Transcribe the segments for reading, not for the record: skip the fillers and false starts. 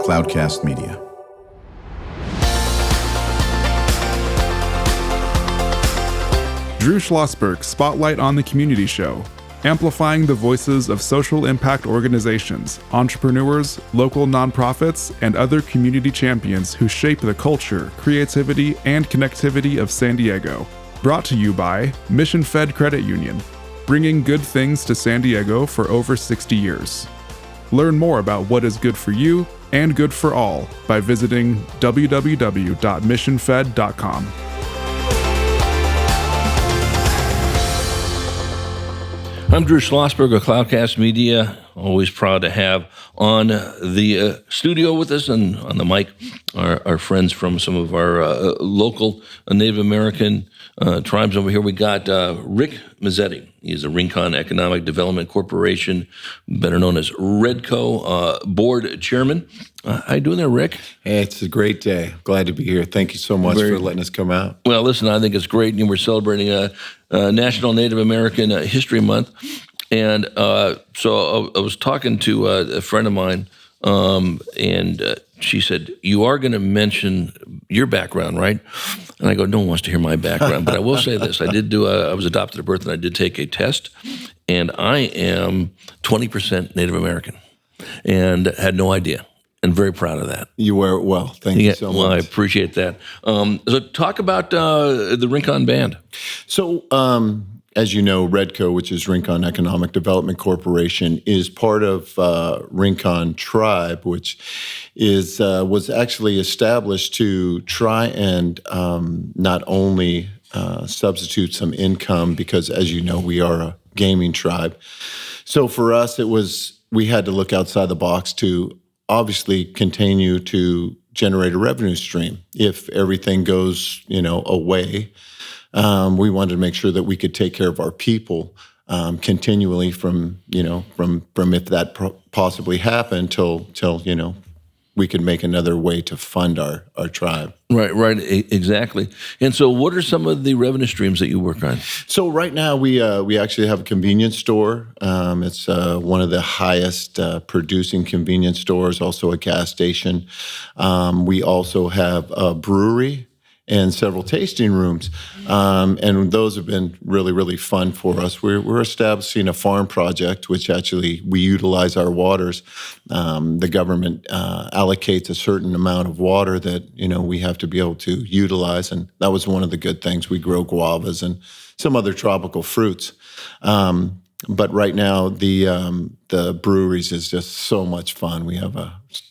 Cloudcast Media. Drew Schlosberg Spotlight on the Community Show, amplifying the voices of social impact organizations, entrepreneurs, local nonprofits, and other community champions who shape the culture, creativity, and connectivity of San Diego. Brought to you by Mission Fed Credit Union, bringing good things to San Diego for over 60 years. Learn more about what is good for you and good for all by visiting www.missionfed.com. I'm Drew Schlosberg of Cloudcast Media. Always proud to have on the studio with us and on the mic our friends from some of our local Native American tribes over here. We got Rik Mazzetti. He's a Rincon Economic Development Corporation, better known as REDCO board chairman. How you doing there, Rik? Hey, it's a great day. Glad to be here. Thank you so much for letting us come out. Well, listen, I think it's great. And we're celebrating National Native American History Month. And so I was talking to a friend of mine, and she said, "You are going to mention your background, right?" And I go, "No one wants to hear my background." But I will say this. I was adopted at birth, and I did take a test. And I am 20% Native American and had no idea. And very proud of that. You wear it well. Thank you so much. Well, I appreciate that. So talk about the Rincon Band. So, as you know, REDCO, which is Rincon Economic Development Corporation, is part of Rincon Tribe, which was actually established to try and not only substitute some income, because as you know, we are a gaming tribe. So for us, we had to look outside the box to obviously continue to generate a revenue stream. If everything goes, away, we wanted to make sure that we could take care of our people continually from if that possibly happened till we could make another way to fund our tribe. Right, exactly. And so what are some of the revenue streams that you work on? So right now we actually have a convenience store. It's one of the highest producing convenience stores, also a gas station. We also have a brewery and several tasting rooms. And those have been really, really fun for us. We're establishing a farm project, which actually we utilize our waters. The government allocates a certain amount of water that, we have to be able to utilize. And that was one of the good things. We grow guavas and some other tropical fruits. But right now, the breweries is just so much fun. We have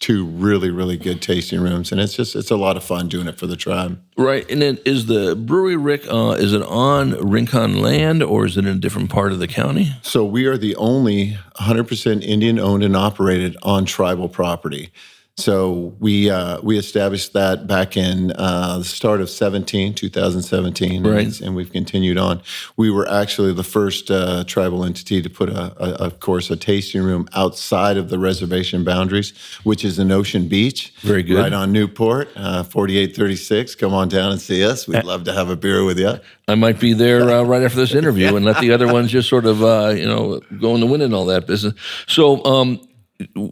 two really, really good tasting rooms, and it's a lot of fun doing it for the tribe. Right, and then is the brewery, Rik, is it on Rincon land, or is it in a different part of the county? So we are the only 100% Indian-owned and operated on tribal property. So we established that back in the start of 2017, right. And we've continued on. We were actually the first tribal entity to put, of course, a tasting room outside of the reservation boundaries, which is in Ocean Beach. Very good. Right on Newport, 4836. Come on down and see us. We'd love to have a beer with you. I might be there right after this interview and let the other ones just sort of, go in the wind and all that business. So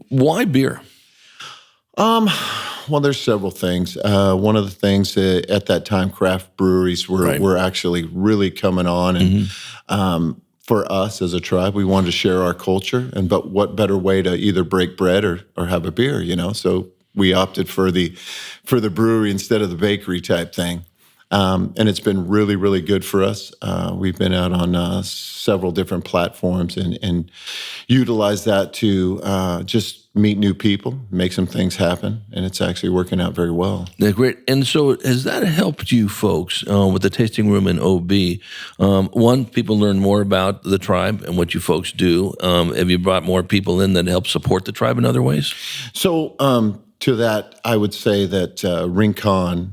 why beer? Well, there's several things. One of the things at that time, craft breweries were actually really coming on, and for us as a tribe, we wanted to share our culture. But what better way to either break bread or have a beer? So we opted for the brewery instead of the bakery type thing. And it's been really, really good for us. We've been out on several different platforms and utilize that to just meet new people, make some things happen, and it's actually working out very well. Yeah, great. And so has that helped you folks with the tasting room in OB? One, people learn more about the tribe and what you folks do. Have you brought more people in that help support the tribe in other ways? So to that, I would say that Rincon,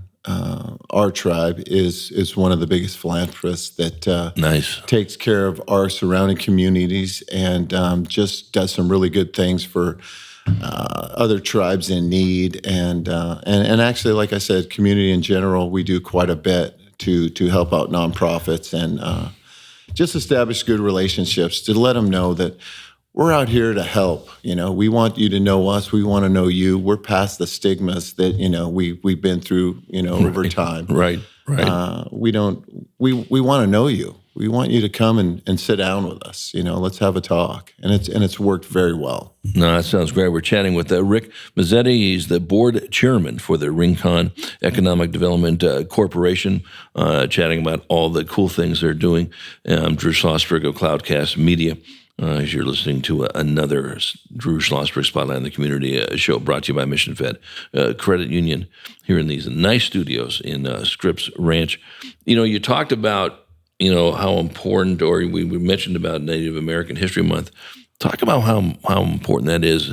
our tribe, is one of the biggest philanthropists that takes care of our surrounding communities and just does some really good things for other tribes in need, and actually, like I said, community in general. We do quite a bit to help out nonprofits and just establish good relationships to let them know that we're out here to help. We want you to know us. We want to know you. We're past the stigmas that we've been through over time. Right. We want to know you. We want you to come and sit down with us. Let's have a talk. And it's worked very well. No, that sounds great. We're chatting with Rik Mazzetti. He's the board chairman for the Rincon Economic Development Corporation, chatting about all the cool things they're doing. Drew Schlosberg of Cloudcast Media. As you're listening to another Drew Schlosberg Spotlight in the Community show brought to you by Mission Fed Credit Union here in these nice studios in Scripps Ranch. You talked about, how important, or we mentioned about Native American History Month. Talk about how important that is,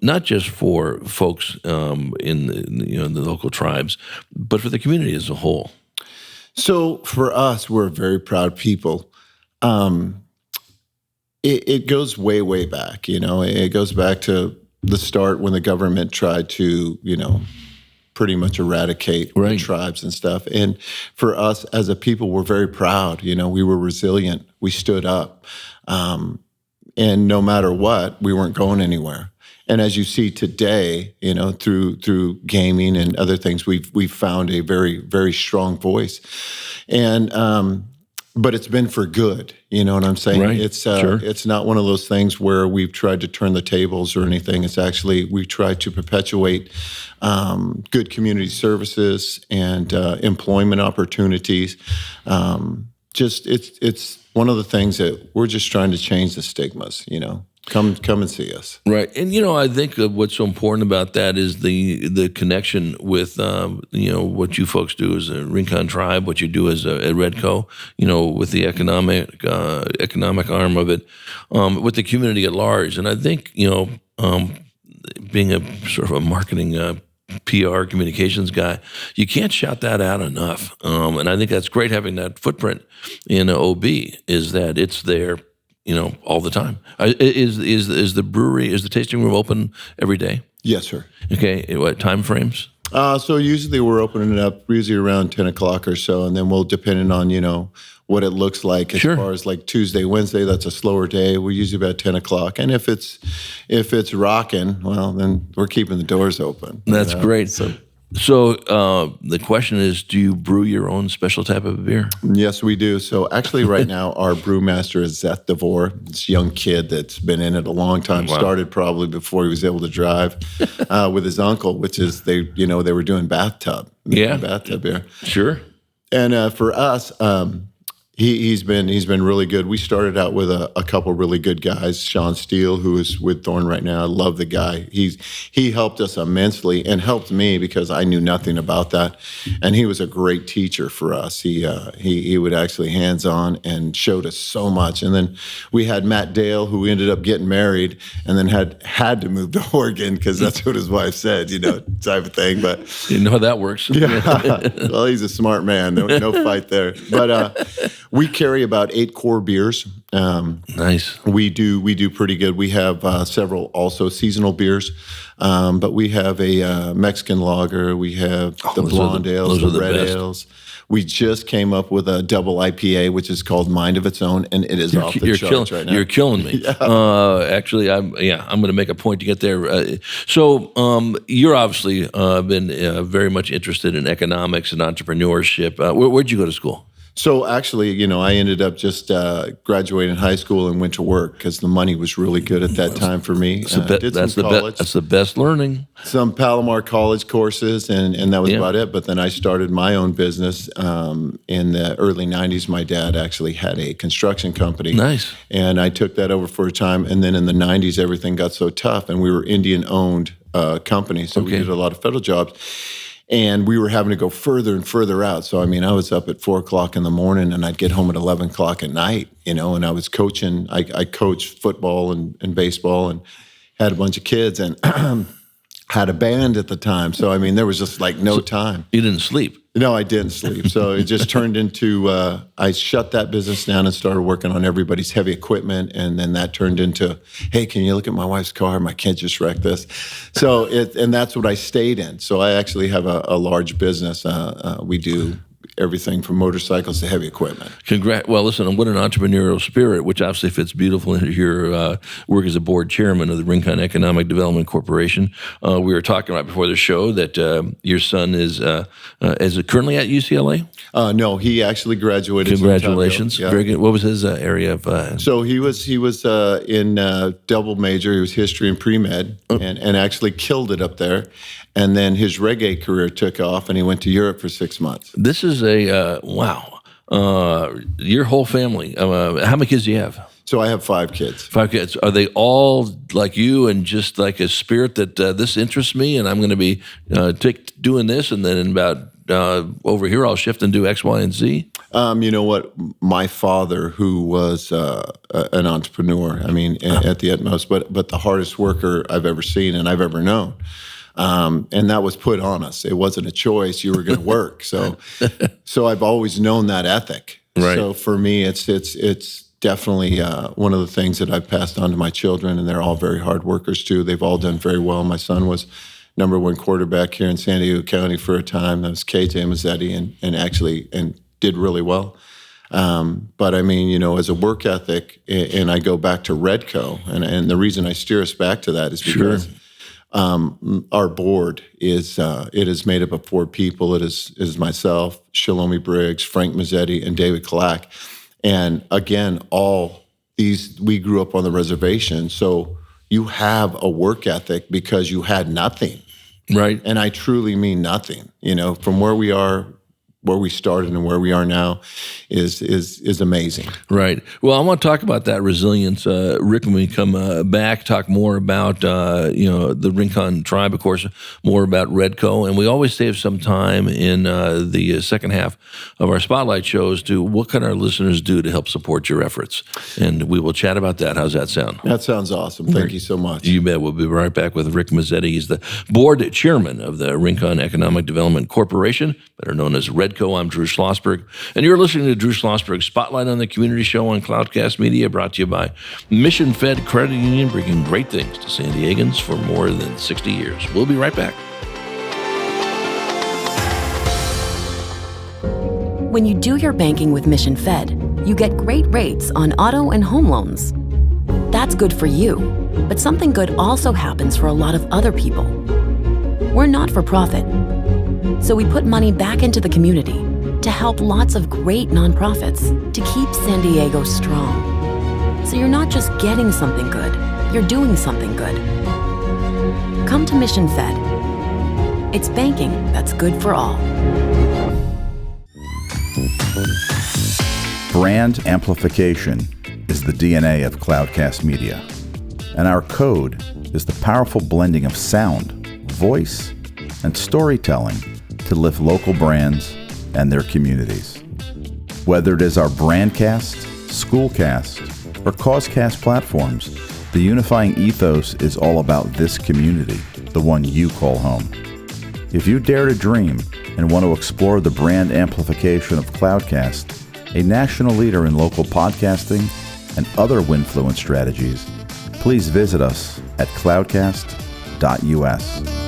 not just for folks in the local tribes, but for the community as a whole. So for us, we're a very proud people. It goes way, way back. It goes back to the start when the government tried to, pretty much eradicate the tribes and stuff. And for us as a people, we're very proud. We were resilient. We stood up. And no matter what, we weren't going anywhere. And as you see today, through gaming and other things, we've found a very, very strong voice. And but it's been for good. You know what I'm saying? Right. It's not one of those things where we've tried to turn the tables or anything. It's actually, we try to perpetuate good community services and employment opportunities. It's one of the things that we're just trying to change the stigmas, Come and see us. Right. And, I think what's so important about that is the connection with, what you folks do as a Rincon tribe, what you do as a REDCO, with the economic arm of it, with the community at large. And I think, being a sort of a marketing PR communications guy, you can't shout that out enough. And I think that's great having that footprint in OB, is that it's there all the time. Is the brewery, is the tasting room open every day? Yes, sir. Okay. What time frames? So usually we're opening it up usually around 10 o'clock or so, and then we'll, depending on, what it looks like as far as like Tuesday, Wednesday, that's a slower day. We're usually about 10 o'clock. And if it's rocking, well, then we're keeping the doors open. That's great. So the question is, do you brew your own special type of beer? Yes, we do. So actually right now our brewmaster is Zeth DeVore. This young kid that's been in it a long time, started probably before he was able to drive with his uncle, which is they were doing bathtub beer. Sure. And for us, He's been really good. We started out with a couple really good guys. Sean Steele, who is with Thorn right now, I love the guy. He helped us immensely and helped me because I knew nothing about that, and he was a great teacher for us. He would actually hands-on and showed us so much. And then we had Matt Dale, who ended up getting married, and then had to move to Oregon because that's what his wife said, type of thing. But you know how that works. Yeah. Well, he's a smart man. No fight there. But we carry about 8 core beers. Nice. We do pretty good. We have several also seasonal beers, but we have a Mexican lager. We have the blonde ales, the red ales. We just came up with a double IPA, which is called Mind of Its Own, and it is off the charts right now. You're killing me. Actually, I'm going to make a point to get there. So you're obviously been very much interested in economics and entrepreneurship. Where'd you go to school? So actually, I ended up just graduating high school and went to work because the money was really good at that time for me. That's the best learning. Some Palomar College courses, and that was about it. But then I started my own business in the early 90s. My dad actually had a construction company. Nice. And I took that over for a time. And then in the 90s, everything got so tough, and we were Indian-owned company, so we did a lot of federal jobs. And we were having to go further and further out. So, I was up at 4 o'clock in the morning and I'd get home at 11 o'clock at night, and I was coaching. I coached football and baseball and had a bunch of kids and had a band at the time. So, there was just like no time. You didn't sleep? No, I didn't sleep. So it just turned into, I shut that business down and started working on everybody's heavy equipment. And then that turned into, hey, can you look at my wife's car? My kid just wrecked this. So, and that's what I stayed in. So I actually have a large business. We do everything from motorcycles to heavy equipment. Well, listen, what an entrepreneurial spirit, which obviously fits beautiful into your work as a board chairman of the Rincon Economic Development Corporation. We were talking right before the show that your son is currently at UCLA? No, he actually graduated. Congratulations. Yeah. Very good. What was his area of? So he was in double major. He was history and pre-med, and actually killed it up there. And then his reggae career took off, and he went to Europe for 6 months. This is wow. Your whole family. How many kids do you have? So I have 5 kids. 5 kids. Are they all like you and just like a spirit that this interests me and I'm going to be doing this, and then about over here I'll shift and do X, Y, and Z? You know what? My father, who was an entrepreneur, I mean, at the utmost, but the hardest worker I've ever seen and I've ever known. And that was put on us. It wasn't a choice. You were going to work. So I've always known that ethic. Right. So for me, it's definitely one of the things that I've passed on to my children, and they're all very hard workers too. They've all done very well. My son was #1 quarterback here in San Diego County for a time. That was KJ Mazzetti, and did really well. But I mean, you know, as a work ethic, and I go back to REDCO, and the reason I steer us back to that is because our board is made up of 4 people. It is myself, Shalomi Briggs, Frank Mazzetti, and David Kalak. And again, all these, we grew up on the reservation, so you have a work ethic because you had nothing. Right. And I truly mean nothing. You know, from where we are, where we started and where we are now is amazing. Right. Well, I want to talk about that resilience, Rik, when we come back, talk more about, the Rincon tribe, of course, more about REDCO. And we always save some time in the second half of our spotlight shows to what can our listeners do to help support your efforts. And we will chat about that. How's that sound? That sounds awesome. Thank you so much. You bet. We'll be right back with Rik Mazzetti. He's the board chairman of the Rincon Economic Development Corporation, better known as REDCO. I'm Drew Schlosberg, and you're listening to Drew Schlosberg Spotlight on the Community Show on Cloudcast Media, brought to you by Mission Fed Credit Union, bringing great things to San Diegans for more than 60 years. We'll be right back. When you do your banking with Mission Fed, you get great rates on auto and home loans. That's good for you, but something good also happens for a lot of other people. We're not for profit, so we put money back into the community to help lots of great nonprofits to keep San Diego strong. So you're not just getting something good, you're doing something good. Come to Mission Fed. It's banking that's good for all. Brand amplification is the DNA of Cloudcast Media, and our code is the powerful blending of sound, voice, and storytelling to lift local brands and their communities. Whether it is our Brandcast, Schoolcast, or Causecast platforms, the unifying ethos is all about this community, the one you call home. If you dare to dream and want to explore the brand amplification of Cloudcast, a national leader in local podcasting and other Winfluence strategies, please visit us at cloudcast.us.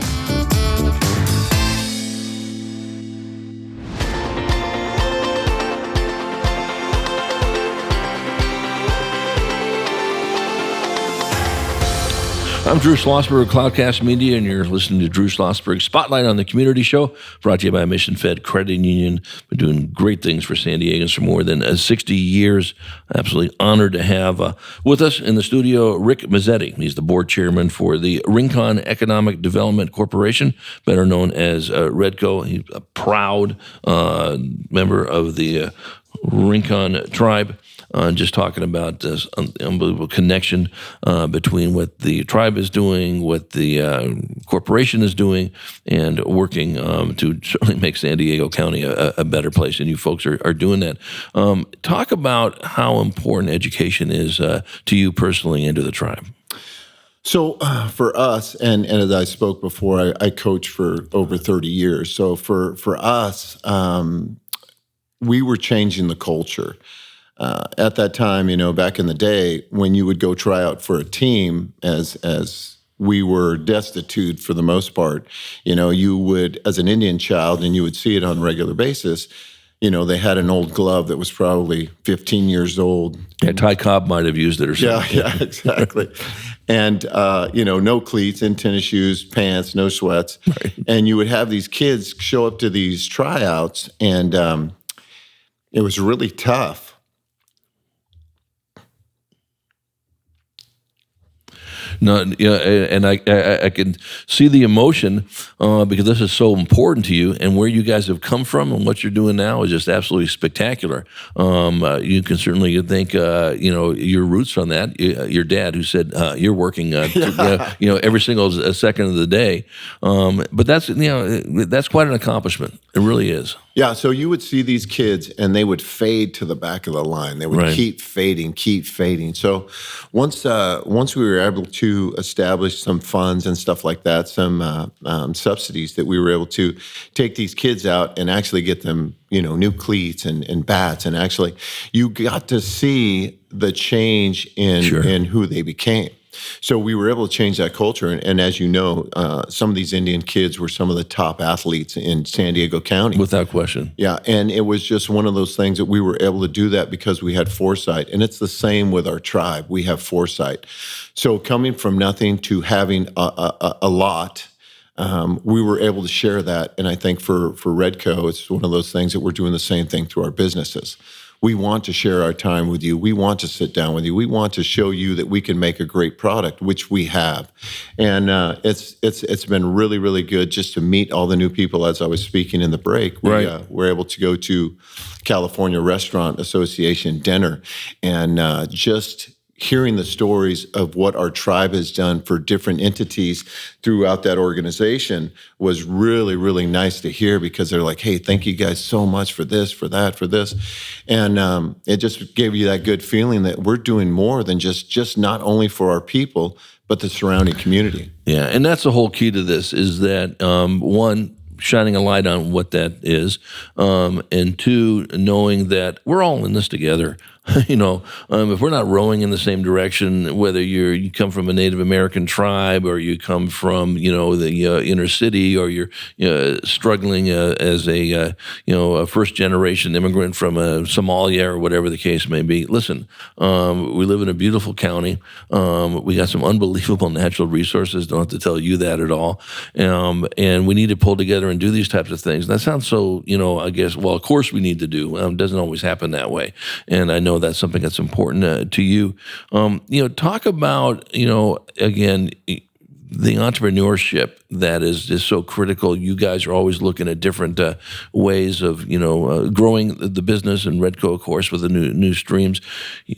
I'm Drew Schlosberg of Cloudcast Media, and you're listening to Drew Schlosberg Spotlight on the Community Show, brought to you by Mission Fed Credit Union. Been doing great things for San Diegans for more than 60 years. Absolutely honored to have with us in the studio Rik Mazzetti. He's the board chairman for the Rincon Economic Development Corporation, better known as REDCO. He's a proud member of the Rincon tribe. Just talking about this unbelievable connection between what the tribe is doing, what the corporation is doing, and working to certainly make San Diego County a better place. And you folks are doing that. Talk about how important education is to you personally and to the tribe. So for us, and as I spoke before, I coached for over 30 years. So for us, we were changing the culture. At that time, you know, back in the day, when you would go try out for a team, as we were destitute for the most part, you know, you would, as an Indian child, and you would see it on a regular basis, they had an old glove that was probably 15 years old. Yeah, Ty Cobb might have used it or something. Yeah, exactly. And, no cleats and tennis shoes, pants, no sweats. Right. And you would have these kids show up to these tryouts, and it was really tough. No, yeah, and I can see the emotion because this is so important to you, and where you guys have come from and what you're doing now is just absolutely spectacular. You can certainly thank your roots on that. Your dad, who said you're working every single second of the day, but that's quite an accomplishment. It really is. Yeah, so you would see these kids, and they would fade to the back of the line. They would keep fading. So once we were able to establish some funds and stuff like that, some subsidies, that we were able to take these kids out and actually get them, new cleats and bats, and actually you got to see the change in who they became. So we were able to change that culture. And as you know, some of these Indian kids were some of the top athletes in San Diego County. Without question. Yeah. And it was just one of those things that we were able to do that because we had foresight. And it's the same with our tribe. We have foresight. So coming from nothing to having a lot, we were able to share that. And I think for REDCO, it's one of those things that we're doing the same thing through our businesses. We want to share our time with you. We want to sit down with you. We want to show you that we can make a great product, which we have. And it's been really, really good just to meet all the new people. As I was speaking in the break, we were able to go to California Restaurant Association dinner, and just hearing the stories of what our tribe has done for different entities throughout that organization was really, really nice to hear, because they're like, hey, thank you guys so much for this, for that, for this. And it just gave you that good feeling that we're doing more than just not only for our people, but the surrounding community. Yeah, and that's the whole key to this, is that, one, shining a light on what that is, and two, knowing that we're all in this together. If we're not rowing in the same direction, whether you come from a Native American tribe, or you come from the inner city, or you're struggling as a first generation immigrant from Somalia, or whatever the case may be. Listen, we live in a beautiful county. We got some unbelievable natural resources. Don't have to tell you that at all. And we need to pull together and do these types of things. And that sounds so, I guess, well, of course we need to do. It doesn't always happen that way. And I know that's something that's important to you. Talk about, again, the entrepreneurship that is just so critical. You guys are always looking at different ways of, growing the business, and REDCO, of course, with the new streams.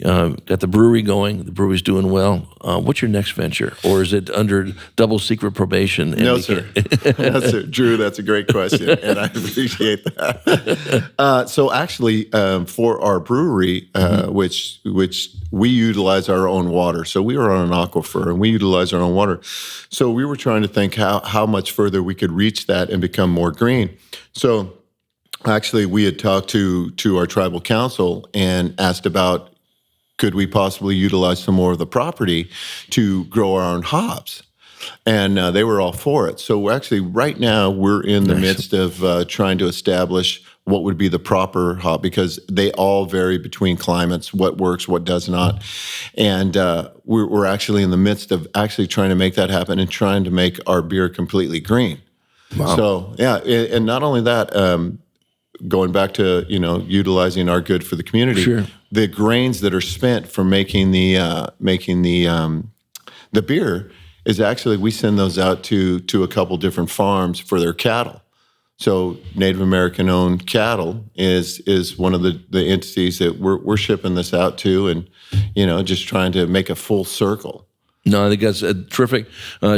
Got the brewery going. The brewery's doing well. What's your next venture? Or is it under double secret probation? No, sir. No, sir. Drew, that's a great question, and I appreciate that. So actually, for our brewery, which we utilize our own water. So we are on an aquifer, and we utilize our own water. So we were trying to think how much further we could reach that and become more green. So actually, we had talked to our tribal council and asked about, could we possibly utilize some more of the property to grow our own hops? And they were all for it. So actually, right now, we're in the midst of trying to establish what would be the proper hop, because they all vary between climates, what works, what does not. And we're actually in the midst of actually trying to make that happen and trying to make our beer completely green. Wow. So, yeah, and not only that, going back to, utilizing our good for the community, sure. The grains that are spent for making the beer is actually, we send those out to a couple different farms for their cattle. So Native American owned cattle is one of the entities that we're shipping this out to, and just trying to make a full circle. No, I think that's terrific.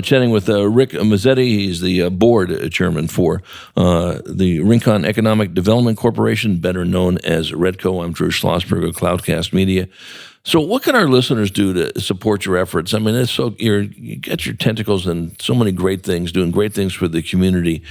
Chatting with Rik Mazzetti. He's the board chairman for the Rincon Economic Development Corporation, better known as REDCO. I'm Drew Schlosberg of Cloudcast Media. So what can our listeners do to support your efforts? I mean, you got your tentacles in so many great things, doing great things for the community.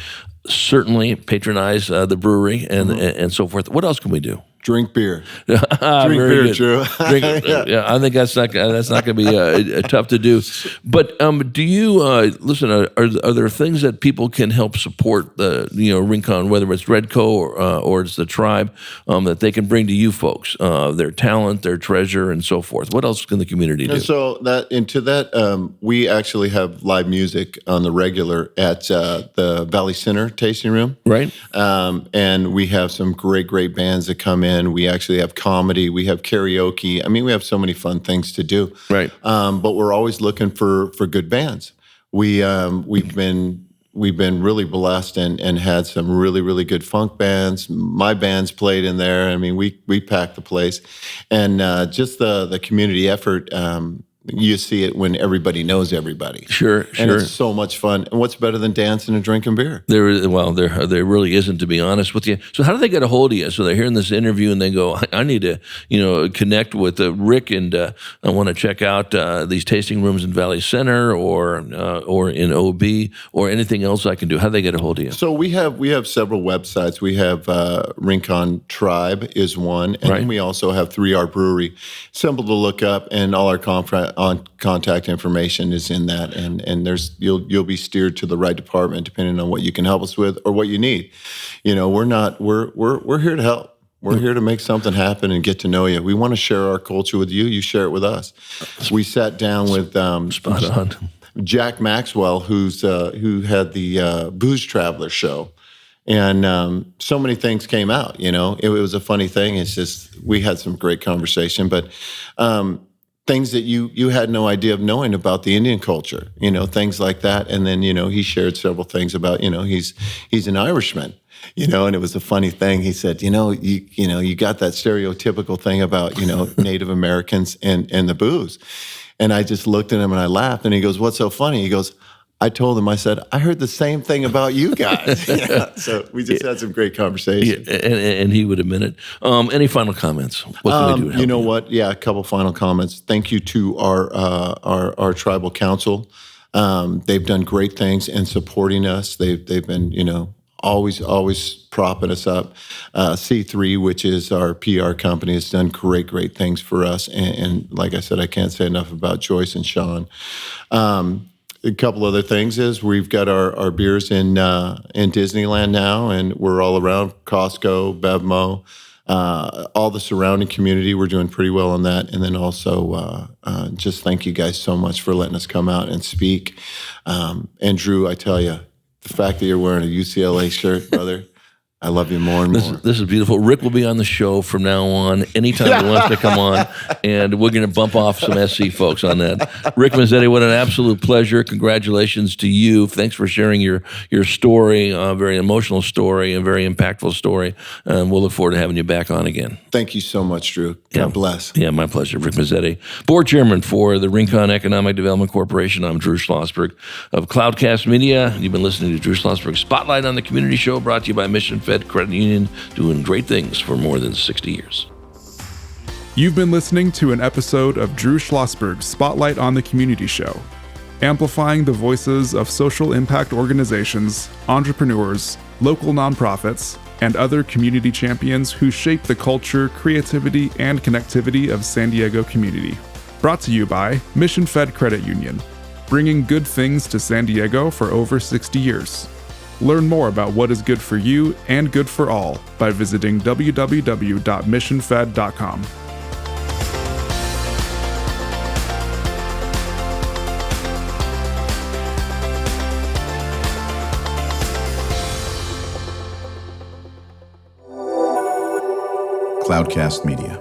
Certainly patronize the brewery and so forth. What else can we do? Drink beer. Very beer, good. Drew. Yeah, I think that's not going to be tough to do. But do you listen? Are there things that people can help support the Rincon, whether it's REDCO or it's the tribe, that they can bring to you folks, their talent, their treasure, and so forth? What else can the community do? And so we actually have live music on the regular at the Valley Center Tasting Room, Right. And we have some great bands that come in. We actually have comedy. We have karaoke. I mean, we have so many fun things to do. Right. But we're always looking for good bands. We've been really blessed and had some really good funk bands. My band's played in there. I mean, we packed the place, and just the community effort. You see it when everybody knows everybody. Sure. And it's so much fun. And what's better than dancing and drinking beer? There really isn't, to be honest with you. So how do they get a hold of you? So they're hearing this interview and they go, I need to, connect with Rik, and I want to check out these tasting rooms in Valley Center or in OB or anything else I can do. How do they get a hold of you? So we have several websites. We have Rincon Tribe is one, and then we also have 3R Brewery. Simple to look up, and all our contact information is in that, and there's you'll be steered to the right department depending on what you can help us with or what you need. We're here to help. We're here to make something happen and get to know you. We want to share our culture with you. You share it with us. We sat down with Spot on. Jack Maxwell, who had the Booze Traveler show. And so many things came out, It was a funny thing. It's just we had some great conversation, but things that you had no idea of knowing about the Indian culture, things like that. And then, he shared several things about, he's an Irishman, and it was a funny thing. He said, you got that stereotypical thing about, Native Americans and the booze. And I just looked at him and I laughed, and he goes, "What's so funny?" He goes, I told him, I said, I heard the same thing about you guys. So we just had some great conversation. Yeah, and he would admit it. Any final comments? What can they do to help you? What? Yeah, a couple final comments. Thank you to our tribal council. They've done great things in supporting us. They've been, always propping us up. C3, which is our PR company, has done great things for us. And like I said, I can't say enough about Joyce and Sean. A couple other things is we've got our beers in Disneyland now, and we're all around Costco, Bevmo, all the surrounding community. We're doing pretty well on that. And then also just thank you guys so much for letting us come out and speak. And Drew, I tell you, the fact that you're wearing a UCLA shirt, brother, I love you more and more. This is beautiful. Rik will be on the show from now on, anytime he wants to come on, and we're going to bump off some SC folks on that. Rik Mazzetti, what an absolute pleasure. Congratulations to you. Thanks for sharing your story, a very emotional story, a very impactful story, and we'll look forward to having you back on again. Thank you so much, Drew. God bless. Yeah, my pleasure. Rik Mazzetti, board chairman for the Rincon Economic Development Corporation. I'm Drew Schlosberg of Cloudcast Media. You've been listening to Drew Schlosberg Spotlight on the Community Show, brought to you by Mission Fed Credit Union, doing great things for more than 60 years. You've been listening to an episode of Drew Schlosberg's Spotlight on the Community Show, amplifying the voices of social impact organizations, entrepreneurs, local nonprofits, and other community champions who shape the culture, creativity, and connectivity of San Diego community. Brought to you by Mission Fed Credit Union, bringing good things to San Diego for over 60 years. Learn more about what is good for you and good for all by visiting www.missionfed.com. Cloudcast Media.